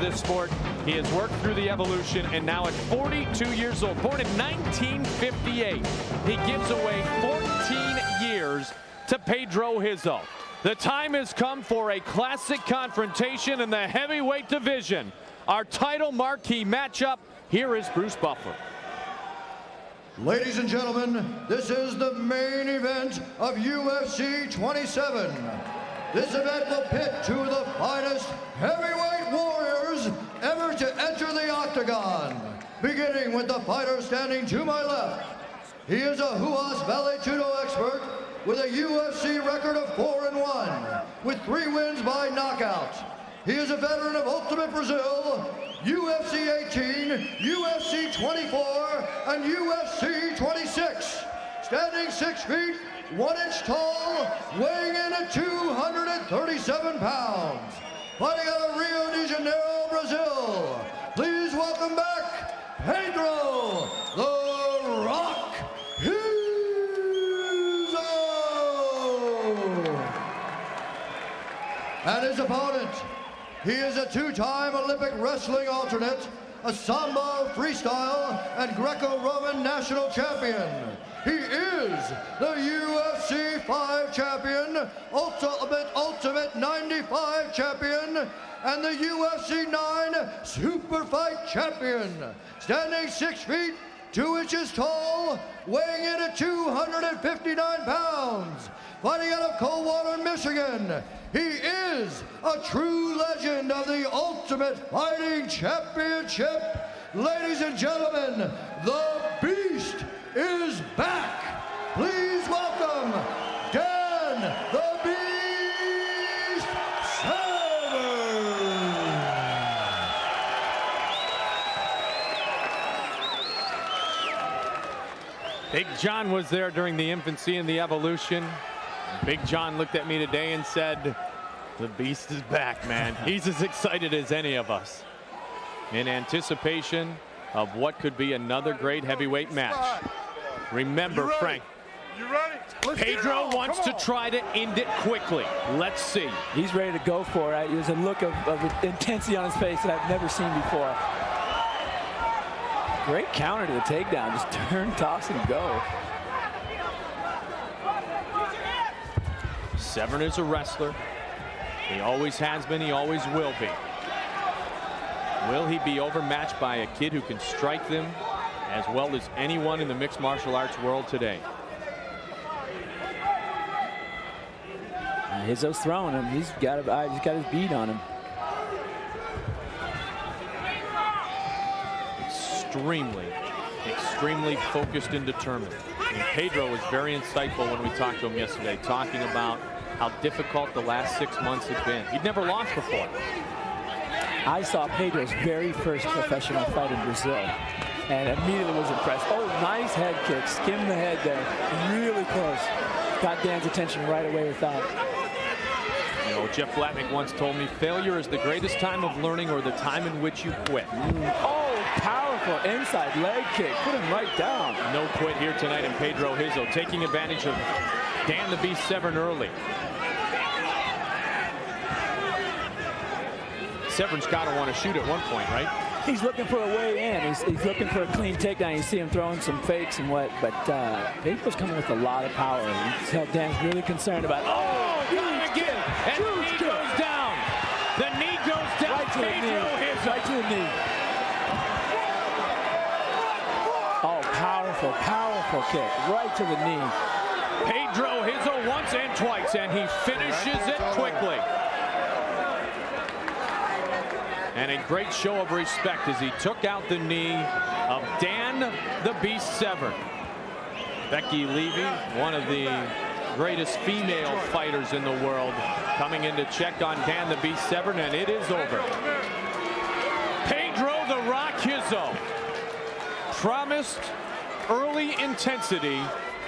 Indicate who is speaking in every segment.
Speaker 1: this sport. He has worked through the evolution, and now at 42 years old, born in 1958, he gives away 14 years to Pedro Rizzo. The time has come for a classic confrontation in the heavyweight division. Our title marquee matchup, here is Bruce Buffer.
Speaker 2: Ladies and gentlemen, this is the main event of UFC 27. This event will pit two of the finest heavyweight warriors ever to enter the octagon. Beginning with the fighter standing to my left. He is a Ruas Vale Tudo expert with a UFC record of 4-1, with 3 wins by knockout. He is a veteran of Ultimate Brazil, UFC 18, UFC 24, and UFC 26. Standing 6 feet, 1 inch tall, weighing in at 237 pounds. Fighting out of Rio de Janeiro, Brazil. Please welcome back, Pedro "The Rock" Rizzo. And his opponent, he is a 2-time Olympic wrestling alternate, a Sambo freestyle and Greco-Roman national champion. He is the UFC 5 champion, Ultimate 95 champion, and the UFC 9 Super Fight champion. Standing 6 feet, 2 inches tall, weighing in at 259 pounds. Fighting out of Coldwater, Michigan, he is a true legend of the Ultimate Fighting Championship. Ladies and gentlemen, the Beast is back. Please welcome Dan the Beast Severn.
Speaker 1: Big John was there during the infancy and the evolution. Big John looked at me today and said, the Beast is back, man. He's as excited as any of us. In anticipation of what could be another great heavyweight match. Remember, Frank, Pedro wants to try to end it quickly. Let's see.
Speaker 3: He's ready to go for it. There's a look of intensity on his face that I've never seen before. Great counter to the takedown. Just turn, toss, and go.
Speaker 1: Severn is a wrestler. He always has been, he always will be. Will he be overmatched by a kid who can strike them as well as anyone in the mixed martial arts world today?
Speaker 3: Rizzo's throwing him. He's got his beat on him. Extremely
Speaker 1: focused and determined. And Pedro was very insightful when we talked to him yesterday, talking about how difficult the last 6 months had been. He'd never lost before.
Speaker 3: I saw Pedro's very first professional fight in Brazil and immediately was impressed. Oh, nice head kick. Skimmed the head there. Really close. Got Dan's attention right away with that.
Speaker 1: You know, Jeff Blatnick once told me, failure is the greatest time of learning or the time in which you quit.
Speaker 3: Oh, powerful inside leg kick. Put him right down.
Speaker 1: No quit here tonight in Pedro Rizzo, taking advantage of Dan the Beast Severn early. Severn's got to want to shoot at one point, right?
Speaker 3: He's looking for a way in. He's looking for a clean takedown. You see him throwing some fakes and what, but Pedro's coming with a lot of power. You can tell Dan's really concerned about.
Speaker 1: Oh, got him again. And the knee goes down. The knee goes down.
Speaker 3: Right to the knee. Right to the knee. Oh, powerful kick. Right to the knee.
Speaker 1: Pedro Rizzo once and twice, and he finishes it quickly. And a great show of respect as he took out the knee of Dan the Beast Severn. Becky Levy, one of the greatest female fighters in the world, coming in to check on Dan the Beast Severn, and it is over. Pedro "The Rock" Rizzo promised early intensity,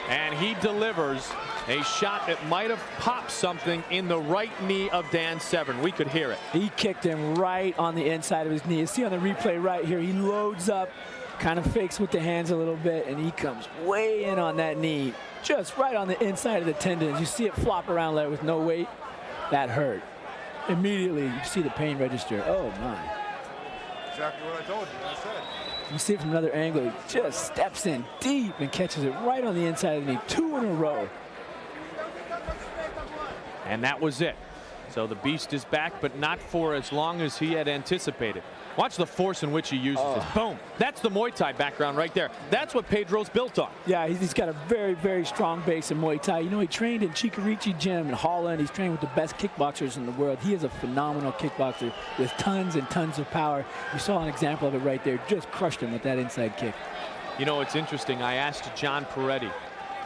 Speaker 1: and he delivers a shot that might have popped something in the right knee of Dan Severn. We could hear it.
Speaker 3: He kicked him right on the inside of his knee. You see on the replay right here, he loads up, kind of fakes with the hands a little bit, and he comes way in on that knee, just right on the inside of the tendons. You see it flop around there with no weight. That hurt. Immediately, you see the pain register. Oh, my.
Speaker 4: exactly what I told you. I said.
Speaker 3: You see it from another angle. He just steps in deep and catches it right on the inside of the knee. 2 in a row.
Speaker 1: And that was it. So the Beast is back, but not for as long as he had anticipated. Watch the force in which he uses this. Boom. That's the Muay Thai background right there. That's what Pedro's built on.
Speaker 3: Yeah, he's got a very, very strong base in Muay Thai. You know, he trained in Chikarichi Gym in Holland. He's trained with the best kickboxers in the world. He is a phenomenal kickboxer with tons and tons of power. You saw an example of it right there. Just crushed him with that inside kick.
Speaker 1: You know, it's interesting. I asked John Peretti,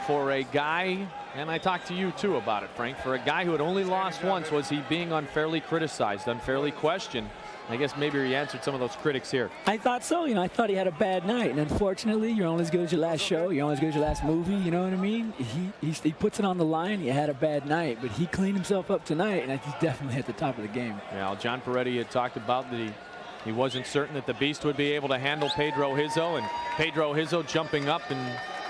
Speaker 1: for a guy, and I talked to you too about it, Frank, for a guy who had only lost once, was he being unfairly criticized, unfairly questioned? I guess maybe he answered some of those critics here.
Speaker 3: I thought so. You know, I thought he had a bad night. And unfortunately, you're only as good as your last show. You're only as good as your last movie. You know what I mean? He puts it on the line. He had a bad night, but he cleaned himself up tonight, and he's definitely at the top of the game.
Speaker 1: Well, John Peretti had talked about that he wasn't certain that the Beast would be able to handle Pedro Rizzo, and Pedro Rizzo jumping up in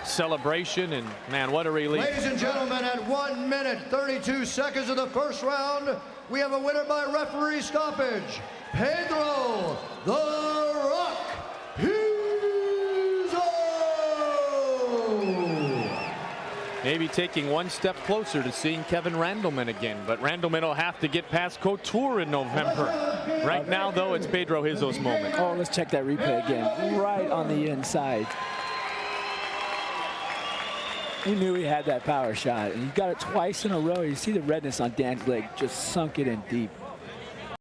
Speaker 1: celebration, and man, what a relief.
Speaker 2: Ladies and gentlemen, at 1 minute 32 seconds of the first round, we have a winner by referee stoppage. Pedro the Rock Rizzo!
Speaker 1: Maybe taking one step closer to seeing Kevin Randleman again, but Randleman will have to get past Couture in November. Right now, though, it's Pedro Rizzo's moment.
Speaker 3: Oh, let's check that replay again. Right on the inside. He knew he had that power shot, and he got it twice in a row. You see the redness on Dan's leg, just sunk it in deep.